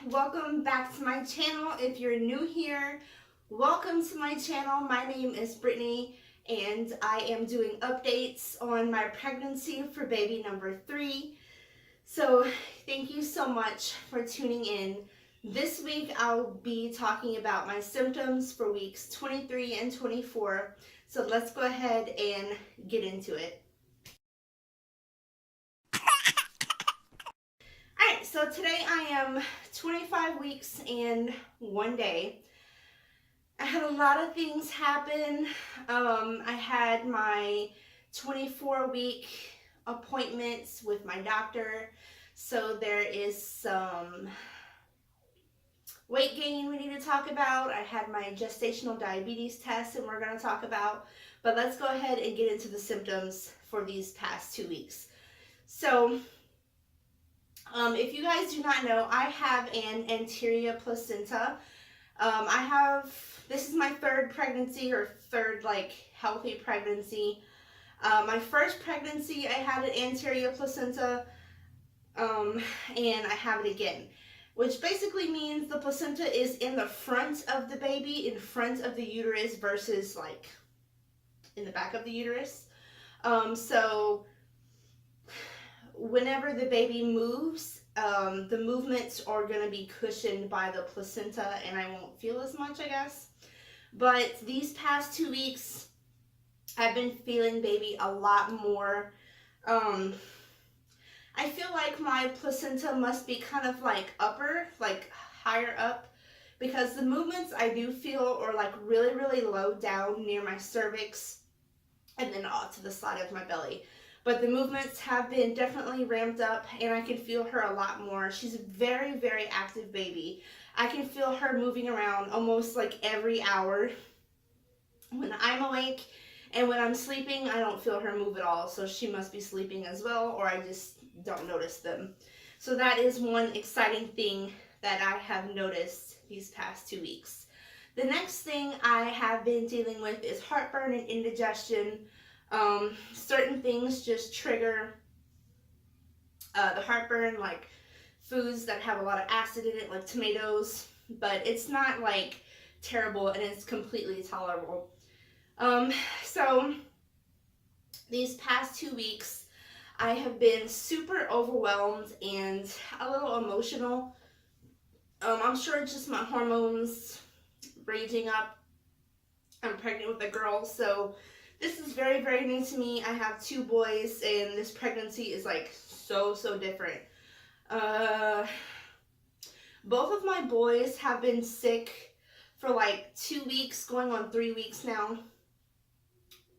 welcome back to my channel. If you're new here, welcome to my channel. My name is Brittany and I am doing updates on my pregnancy for baby number 3. So thank you so much for tuning in. This week I'll be talking about my symptoms for weeks 23 and 24. So let's go ahead and get into it. Alright, so today I am 25 weeks and 1 day. I had a lot of things happen. I had my 24-week appointments with my doctor. So there is some weight gain we need to talk about. I had my gestational diabetes test and we're going to talk about. But let's go ahead and get into the symptoms for these past 2 weeks. So if you guys do not know, I have an anterior placenta. This is my third pregnancy or third healthy pregnancy. My first pregnancy, I had an anterior placenta, and I have it again, which basically means the placenta is in the front of the baby, in front of the uterus versus in the back of the uterus. So whenever the baby moves, the movements are going to be cushioned by the placenta and I won't feel as much, I guess. But these past 2 weeks, I've been feeling baby a lot more. I feel like my placenta must be kind of higher up, because the movements I do feel are really, really low down near my cervix and then off to the side of my belly. But the movements have been definitely ramped up and I can feel her a lot more. She's a very, very active baby. I can feel her moving around almost every hour when I'm awake, and when I'm sleeping, I don't feel her move at all. So she must be sleeping as well, or I just don't notice them. So that is one exciting thing that I have noticed these past 2 weeks. The next thing I have been dealing with is heartburn and indigestion. Certain things just trigger the heartburn, like foods that have a lot of acid in it, like tomatoes, but it's not terrible and it's completely tolerable. So these past 2 weeks, I have been super overwhelmed and a little emotional. I'm sure it's just my hormones raging up. I'm pregnant with a girl, so this is very, very new to me. I have 2 boys, and this pregnancy is so different. Both of my boys have been sick for 2 weeks, going on 3 weeks now.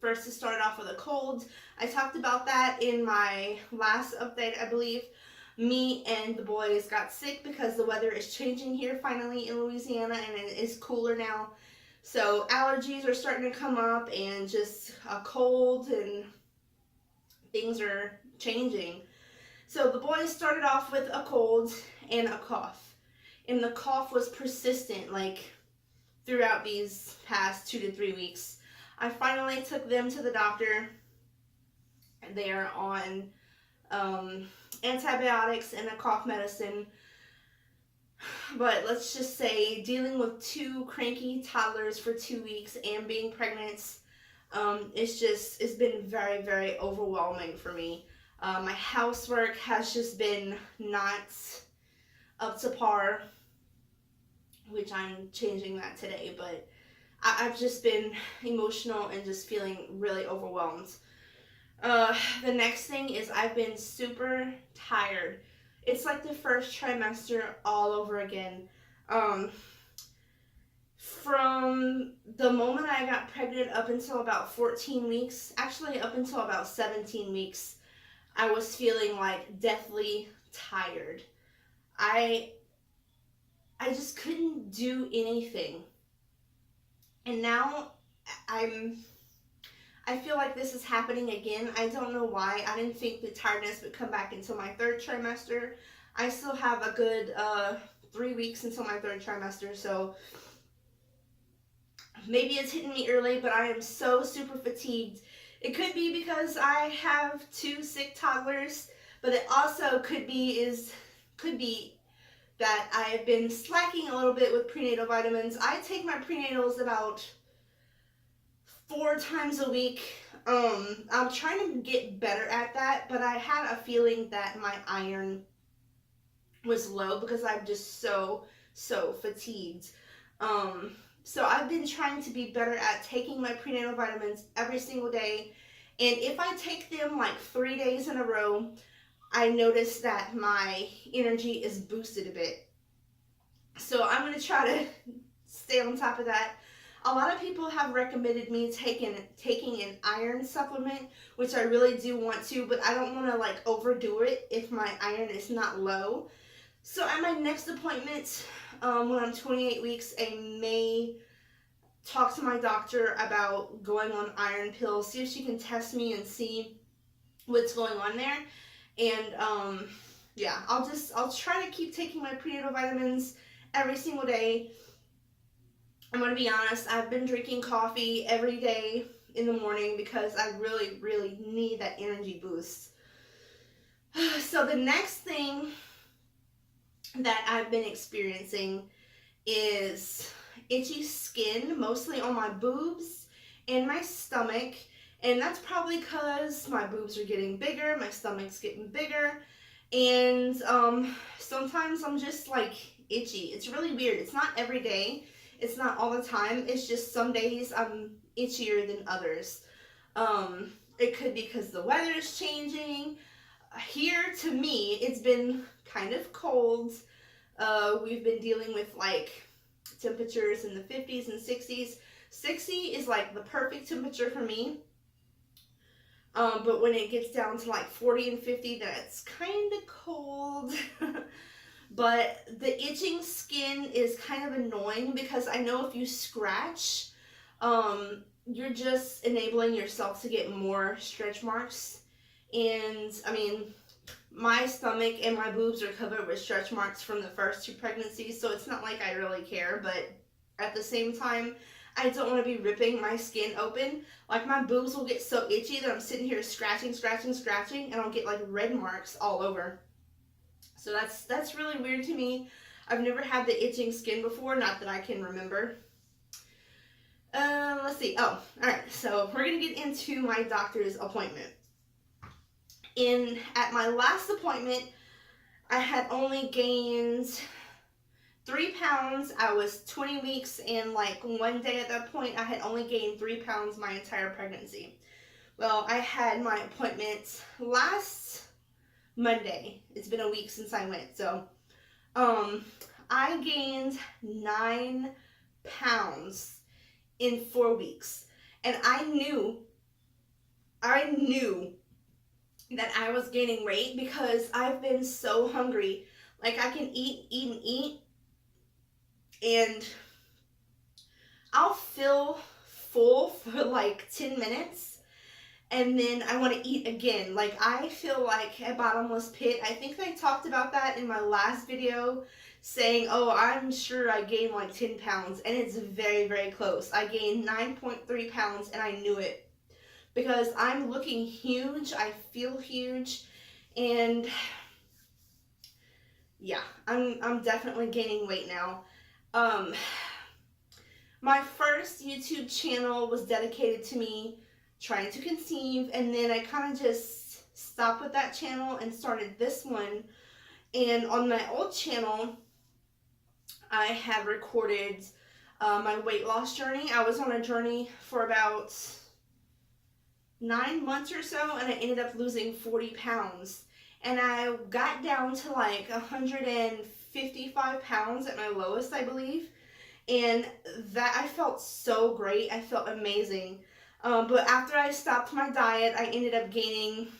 First, it started off with a cold. I talked about that in my last update, I believe. Me and the boys got sick because the weather is changing here finally in Louisiana, and it is cooler now. So allergies are starting to come up and just a cold, and things are changing. So the boys started off with a cold and a cough. And the cough was persistent throughout these past 2 to 3 weeks. I finally took them to the doctor. They are on antibiotics and a cough medicine. But let's just say dealing with 2 cranky toddlers for 2 weeks and being pregnant, it's been very, very overwhelming for me. My housework has just been not up to par, which I'm changing that today, but I've just been emotional and just feeling really overwhelmed. The next thing is I've been super tired. It's like the first trimester all over again. From the moment I got pregnant up until about 14 weeks, actually up until about 17 weeks, I was feeling deathly tired. I just couldn't do anything. And now I feel like this is happening again. I don't know why. I didn't think the tiredness would come back until my 3rd trimester. I still have a good 3 weeks until my 3rd trimester, so maybe it's hitting me early, but I am so super fatigued. It could be because I have 2 sick toddlers, but it also could be that I have been slacking a little bit with prenatal vitamins. I take my prenatals about 4 times a week. I'm trying to get better at that, but I had a feeling that my iron was low because I'm just so fatigued. So I've been trying to be better at taking my prenatal vitamins every single day. And if I take them like 3 days in a row, I notice that my energy is boosted a bit. So I'm going to try to stay on top of that. A lot of people have recommended me taking an iron supplement, which I really do want to, but I don't want to like overdo it if my iron is not low. So at my next appointment, when I'm 28 weeks, I may talk to my doctor about going on iron pills, see if she can test me and see what's going on there. And yeah, I'll try to keep taking my prenatal vitamins every single day. I'm going to be honest, I've been drinking coffee every day in the morning because I really, really need that energy boost. So the next thing that I've been experiencing is itchy skin, mostly on my boobs and my stomach. And that's probably because my boobs are getting bigger, my stomach's getting bigger, and sometimes I'm just like itchy. It's really weird. It's not every day. It's not all the time. It's just some days I'm itchier than others. It could be because the weather is changing. Here, to me, it's been kind of cold. We've been dealing with like temperatures in the 50s and 60s. 60 is like the perfect temperature for me. But when it gets down to like 40 and 50, that's kind of cold. But the itching skin is kind of annoying because I know if you scratch, you're just enabling yourself to get more stretch marks. And I mean, my stomach and my boobs are covered with stretch marks from the first 2 pregnancies, so it's not like I really care, but at the same time, I don't want to be ripping my skin open. Like, my boobs will get so itchy that I'm sitting here scratching, and I'll get like red marks all over. So that's really weird to me. I've never had the itching skin before, not that I can remember. Let's see. Oh, alright, so we're going to get into my doctor's appointment. At my last appointment, I had only gained 3 pounds. I was 20 weeks, and like one day at that point, I had only gained 3 pounds my entire pregnancy. Well, I had my appointment last Monday. It's been a week since I went. So, I gained 9 pounds in 4 weeks. And I knew that I was gaining weight because I've been so hungry. Like, I can eat, and I'll feel full for like 10 minutes, and then I want to eat again. Like, I feel like a bottomless pit. I think I talked about that in my last video, saying, oh, I'm sure I gained like 10 pounds, and it's very, very close. I gained 9.3 pounds, and I knew it. Because I'm looking huge, I feel huge, and yeah, I'm definitely gaining weight now. My first YouTube channel was dedicated to me trying to conceive, and then I kind of just stopped with that channel and started this one. And on my old channel, I had recorded my weight loss journey. I was on a journey for about 9 months or so, and I ended up losing 40 pounds. And I got down to like 155 pounds at my lowest, I believe. And that, I felt so great. I felt amazing. But after I stopped my diet, I ended up gaining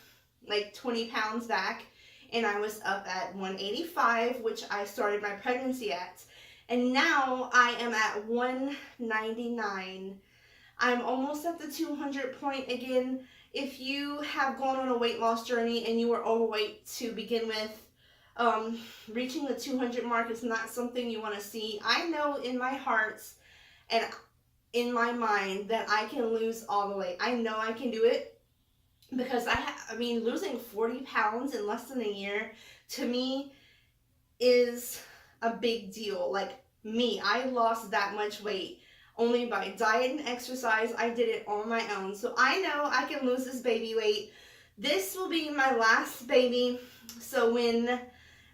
like 20 pounds back. And I was up at 185, which I started my pregnancy at. And now I am at 199. I'm almost at the 200 point again. If you have gone on a weight loss journey and you were overweight to begin with, reaching the 200 mark is not something you want to see. I know in my heart and in my mind that I can lose all the weight. I know I can do it because I mean, losing 40 pounds in less than a year to me is a big deal. Like me, I lost that much weight only by diet and exercise. I did it on my own. So I know I can lose this baby weight. This will be my last baby. So when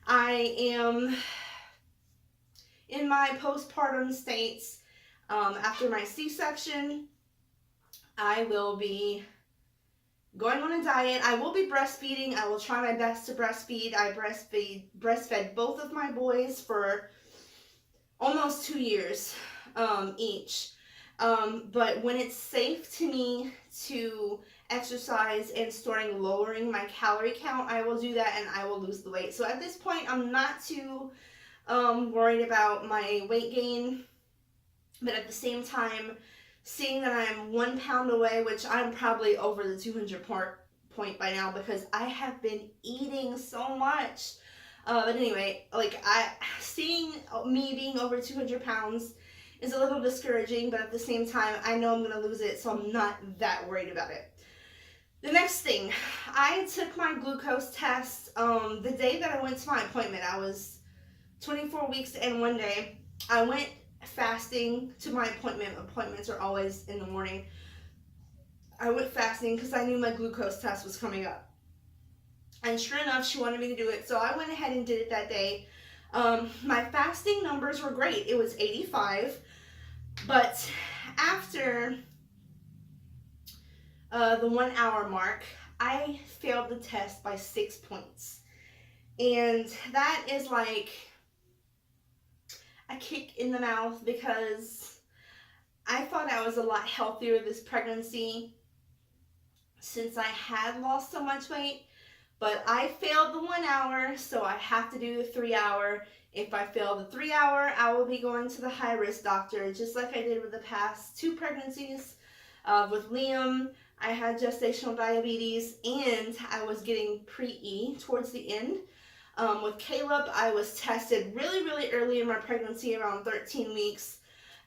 I am in my postpartum states, after my C-section, I will be going on a diet. I will be breastfeeding. I will try my best to breastfeed. I breastfed both of my boys for almost 2 years each. But when it's safe to me to exercise and starting lowering my calorie count, I will do that and I will lose the weight. So at this point, I'm not too worried about my weight gain. But at the same time, seeing that I'm 1 pound away, which I'm probably over the 200 point by now because I have been eating so much. But anyway, like seeing me being over 200 pounds is a little discouraging, but at the same time, I know I'm gonna lose it, so I'm not that worried about it. The next thing, I took my glucose test the day that I went to my appointment. I was 24 weeks and 1 day. I went fasting to my appointment. Appointments are always in the morning. I went fasting because I knew my glucose test was coming up. And sure enough, she wanted me to do it. So I went ahead and did it that day. My fasting numbers were great. It was 85. But after the 1 hour mark, I failed the test by 6 points. And that is like a kick in the mouth because I thought I was a lot healthier this pregnancy since I had lost so much weight, but I failed the 1 hour, so I have to do the 3 hour. If I fail the 3 hour, I will be going to the high risk doctor, just like I did with the past 2 pregnancies. With Liam, I had gestational diabetes and I was getting pre-E towards the end. With Caleb, I was tested really early in my pregnancy, around 13 weeks,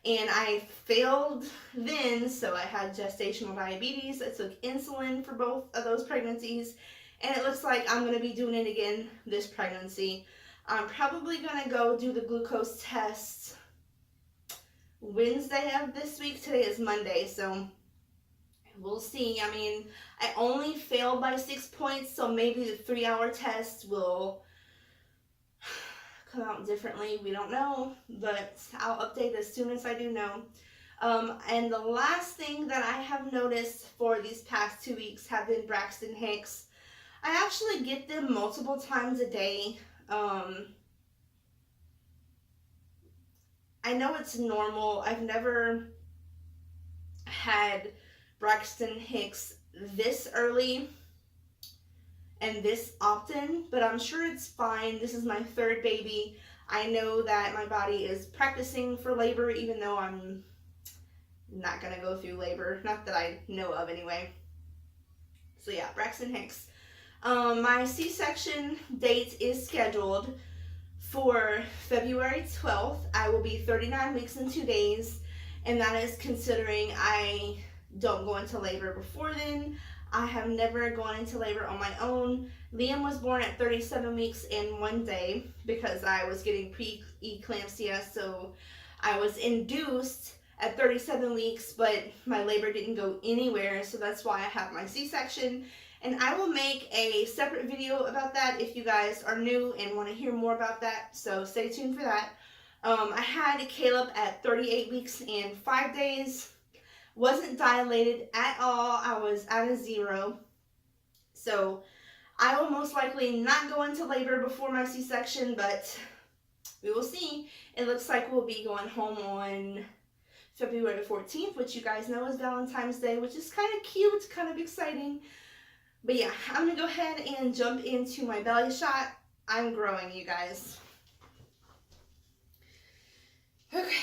and I failed then, so I had gestational diabetes. I took insulin for both of those pregnancies, and it looks like I'm going to be doing it again this pregnancy. I'm probably going to go do the glucose test Wednesday of this week. Today is Monday, so we'll see. I mean, I only failed by 6 points, so maybe the 3 hour test will come out differently. We don't know, but I'll update as soon as I do know. And the last thing that I have noticed for these past 2 weeks have been Braxton Hicks. I actually get them multiple times a day. I know it's normal. I've never had Braxton Hicks this early and this often, but I'm sure it's fine. This is my 3rd baby. I know that my body is practicing for labor, even though I'm not gonna go through labor. Not that I know of anyway. So yeah, Braxton Hicks. My C-section date is scheduled for February 12th. I will be 39 weeks and 2 days, and that is considering I don't go into labor before then. I have never gone into labor on my own. Liam was born at 37 weeks and 1 day because I was getting pre-eclampsia, so I was induced at 37 weeks, but my labor didn't go anywhere, so that's why I have my C-section. And I will make a separate video about that if you guys are new and want to hear more about that, so stay tuned for that. I had Caleb at 38 weeks and 5 days. Wasn't dilated at all. I was at a 0. So I will most likely not go into labor before my C-section, but we will see. It looks like we'll be going home on February 14th, which you guys know is Valentine's Day, which is kind of cute, kind of exciting. But yeah, I'm going to go ahead and jump into my belly shot. I'm growing, you guys. Okay,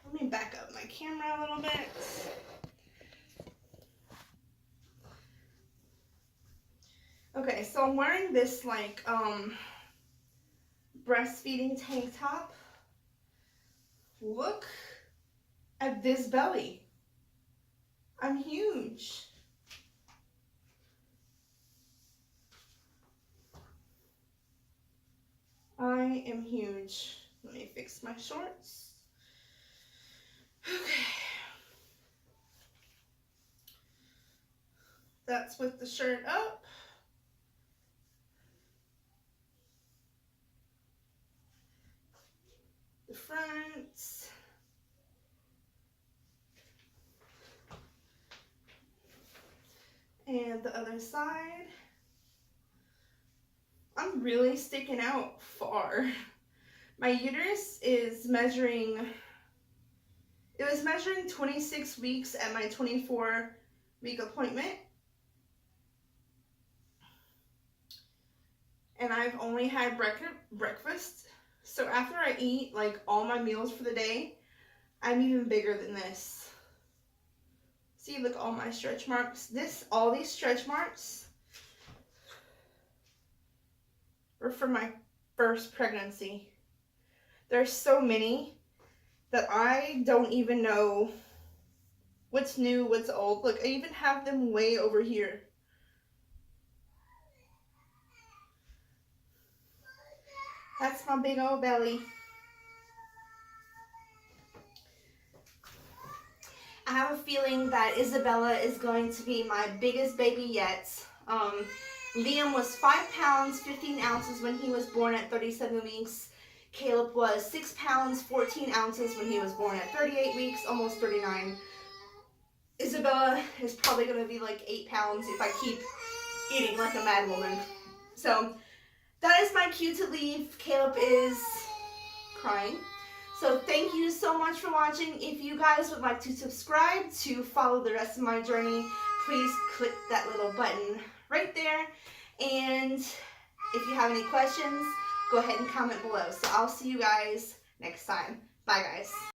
let me back up my camera a little bit. Okay, so I'm wearing this like breastfeeding tank top. Look at this belly. I'm huge. I am huge. fix my shorts. Okay. That's with the shirt up. The front. And the other side. I'm really sticking out far. My uterus is measuring, it was measuring 26 weeks at my 24-week appointment. And I've only had breakfast. So after I eat like all my meals for the day, I'm even bigger than this. See, look, all my stretch marks. All these stretch marks were from my first pregnancy. There's so many that I don't even know what's new, what's old. Look, I even have them way over here. That's my big old belly. I have a feeling that Isabella is going to be my biggest baby yet. Liam was 5 pounds, 15 ounces when he was born at 37 weeks. Caleb was 6 pounds, 14 ounces when he was born at 38 weeks, almost 39. Isabella is probably going to be like 8 pounds if I keep eating like a mad woman. So that is my cue to leave. Caleb is crying. So thank you so much for watching. If you guys would like to subscribe to follow the rest of my journey, please click that little button right there. And if you have any questions, go ahead and comment below. So I'll see you guys next time. Bye, guys.